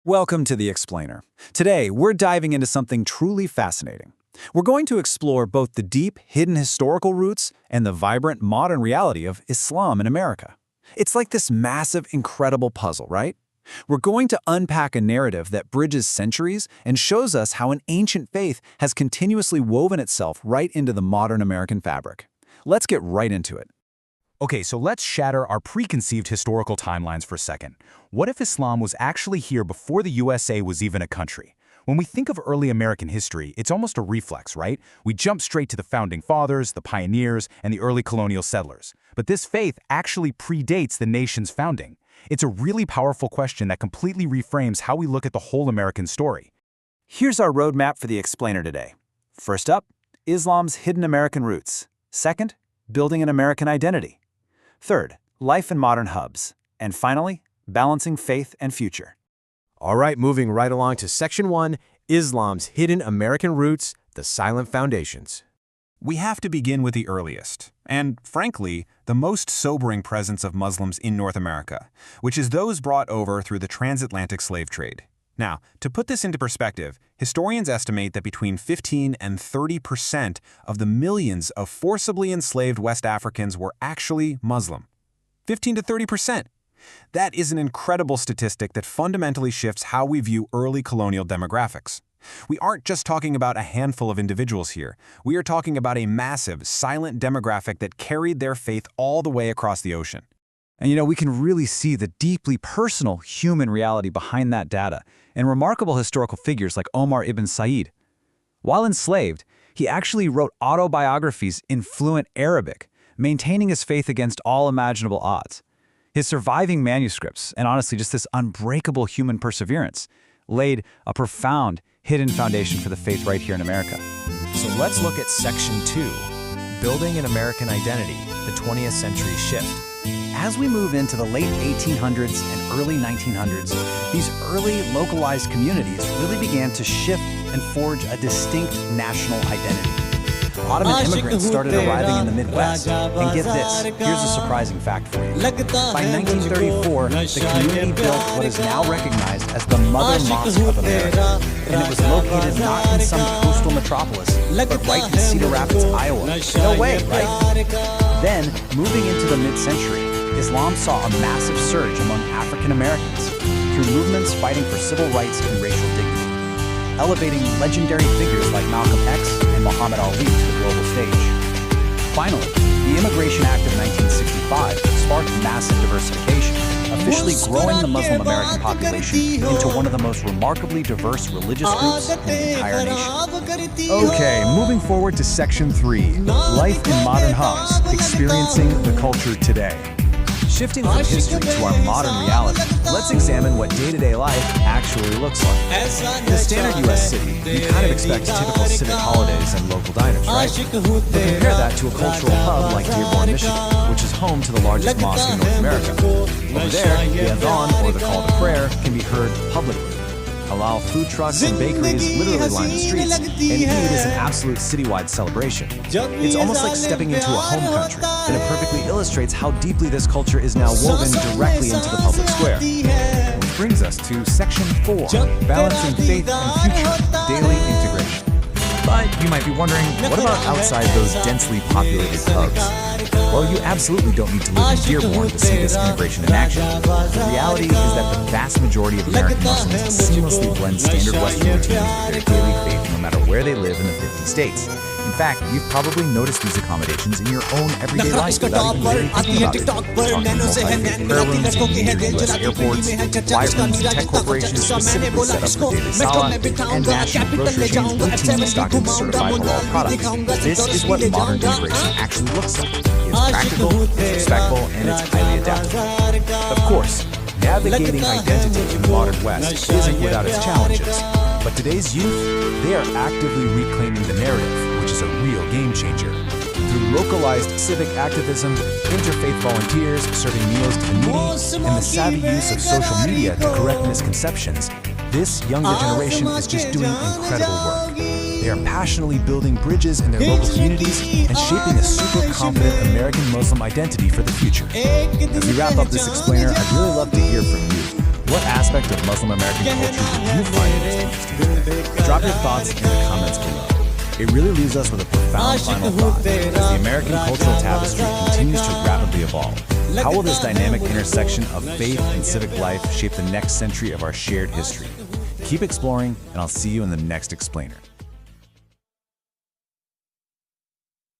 Welcome to The Explainer. Today, we're diving into something truly fascinating. We're going to explore both the deep, hidden historical roots and the vibrant modern reality of Islam in America. It's like this massive, incredible puzzle, right? We're going to unpack a narrative that bridges centuries and shows us how an ancient faith has continuously woven itself right into the modern American fabric. Let's get right into it. Okay, so let's shatter our preconceived historical timelines for a second. What if Islam was actually here before the USA was even a country? When we think of early American history, it's almost a reflex, right? We jump straight to the founding fathers, the pioneers, and the early colonial settlers. But this faith actually predates the nation's founding. It's a really powerful question that completely reframes how we look at the whole American story. Here's our roadmap for The Explainer today. First up, Islam's hidden American roots. Second, building an American identity. Third, life in modern hubs. And finally, balancing faith and future. All right, moving right along to Section 1, Islam's hidden American roots, the silent foundations. We have to begin with the earliest, and frankly, the most sobering presence of Muslims in North America, which is those brought over through the transatlantic slave trade. Now, to put this into perspective, historians estimate that between 15 and 30% of the millions of forcibly enslaved West Africans were actually Muslim. 15 to 30%. That is an incredible statistic that fundamentally shifts how we view early colonial demographics. We aren't just talking about a handful of individuals here. We are talking about a massive, silent demographic that carried their faith all the way across the ocean. And we can really see the deeply personal human reality behind that data in remarkable historical figures like Omar ibn Said. While enslaved, he actually wrote autobiographies in fluent Arabic, maintaining his faith against all imaginable odds. His surviving manuscripts, and honestly just this unbreakable human perseverance, laid a profound, hidden foundation for the faith right here in America. So let's look at Section 2, Building an American Identity, the 20th Century Shift. As we move into the late 1800s and early 1900s, these early localized communities really began to shift and forge a distinct national identity. Ottoman immigrants started arriving in the Midwest, and get this, here's a surprising fact for you. By 1934, the community built what is now recognized as the Mother Mosque of America, and it was located not in some coastal metropolis, but right in Cedar Rapids, Iowa. No way, right? Then, moving into the mid-century, Islam saw a massive surge among African Americans through movements fighting for civil rights and racial dignity, elevating legendary figures like Malcolm X and Muhammad Ali to the global stage. Finally, the Immigration Act of 1965 sparked massive diversification, officially growing the Muslim American population into one of the most remarkably diverse religious groups in the entire nation. Okay, moving forward to Section 3, Life in Modern Hubs, Experiencing the Culture Today. Shifting from history to our modern reality, let's examine what day-to-day life actually looks like. In a standard U.S. city, you kind of expect typical civic holidays and local diners, right? But compare that to a cultural hub like Dearborn, Michigan, which is home to the largest mosque in North America. Over there, the adhan, or the call to prayer, can be heard publicly. Halal food trucks and bakeries literally line the streets, and Eid is an absolute citywide celebration. It's almost like stepping into a home country, and it perfectly illustrates how deeply this culture is now woven directly into the public square. Which brings us to Section 4, Balancing Faith and Future, Daily Integration. But you might be wondering, what about outside those densely populated hubs? Well, you absolutely don't need to live in Dearborn to see this integration in action. The reality is that the vast majority of American Muslims seamlessly blend standard Western routines with their daily faith no matter where they live in the 50 states. In fact, you've probably noticed these accommodations in your own everyday life without even really thinking about it. Talking multi-faith prayer rooms in major U.S. airports, quiet rooms in tech corporations specifically set up for daily salah, and national grocery chains routinely stocking certified halal products. This is what modern integration actually looks like. It's practical, it's respectful, and it's highly adaptable. Of course, navigating identity in the modern West isn't without its challenges. But today's youth, they are actively reclaiming the narrative, which is a real game changer. Through localized civic activism, interfaith volunteers serving meals to the needy, and the savvy use of social media to correct misconceptions, this younger generation is just doing incredible work. They are passionately building bridges in their local communities and shaping a super confident American Muslim identity for the future. As we wrap up this explainer, I'd really love to hear from you. What aspect of Muslim American culture did you find most interesting today? Drop your thoughts in the comments below. It really leaves us with a profound final thought. As the American cultural tapestry continues to rapidly evolve, how will this dynamic intersection of faith and civic life shape the next century of our shared history? Keep exploring, and I'll see you in the next explainer.